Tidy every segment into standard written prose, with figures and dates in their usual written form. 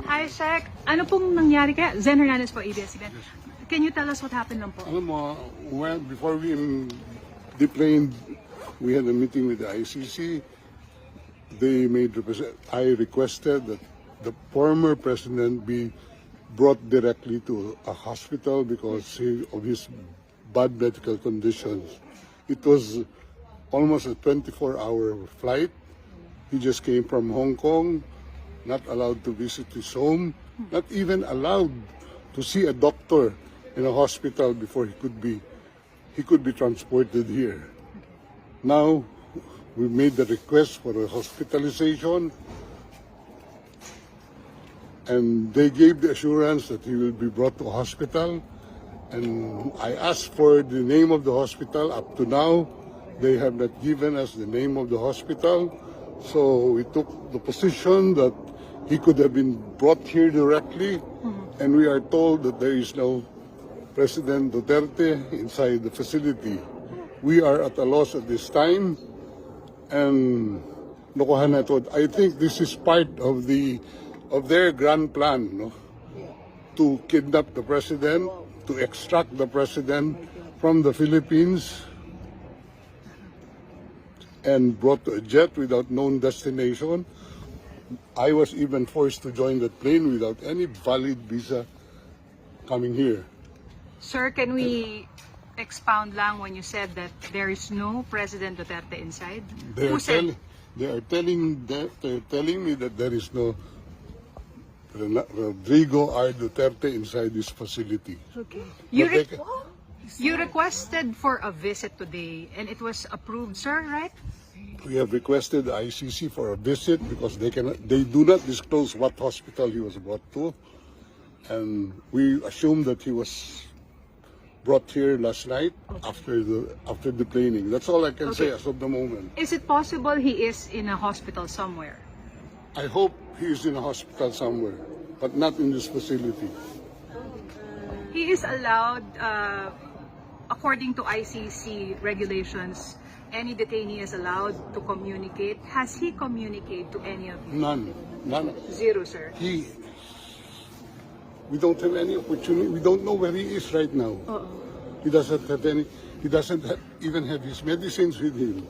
Hi, Sec. Ano pong nangyari kaya? Zen Hernandez po, ABS-CBN. Can you tell us what happened lang po? Alam mo, well, before we deplaned, we had a meeting with the ICC. I requested that the former president be brought directly to a hospital because of his bad medical conditions. It was almost a 24-hour flight. He just came from Hong Kong, not allowed to visit his home, not even allowed to see a doctor in a hospital before he could be transported here. Now, we made the request for a hospitalization, and they gave the assurance that he will be brought to a hospital. And I asked for the name of the hospital. Up to now, they have not given us the name of the hospital. So we took the position that he could have been brought here directly, and we are told that there is no President Duterte inside the facility. We are at a loss at this time, and I think this is part of their grand plan, no? To kidnap the president, to extract the president from the Philippines, and brought to a jet without known destination. I was even forced to join that plane without any valid visa coming here. Sir, can we expound lang when you said that there is no President Duterte inside? They Who said? are telling me that there is no Rodrigo R. Duterte inside this facility. Okay. But You requested for a visit today and it was approved, sir, right? we have requested the ICC for a visit because they do not disclose what hospital he was brought to, and we assume that he was brought here last night after the planing. That's all I can say as of the moment. Is it possible he is in a hospital somewhere? I hope he is in a hospital somewhere, but not in this facility. He is allowed, according to ICC regulations, any detainee is allowed to communicate. Has he communicated to any of you? None. Zero, sir. We don't have any opportunity. We don't know where he is right now. He doesn't have any. He doesn't even have his medicines with him.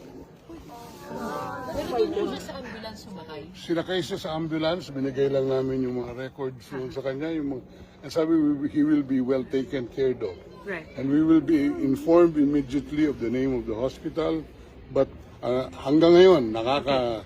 Pero doon po siya sa ambulance sumakay. Sinakay siya sa ambulance, binigay lang namin yung mga records yun sa kanya. And sabi, he will be well taken care of. Right. And we will be informed immediately of the name of the hospital. But hanggang ngayon, nakaka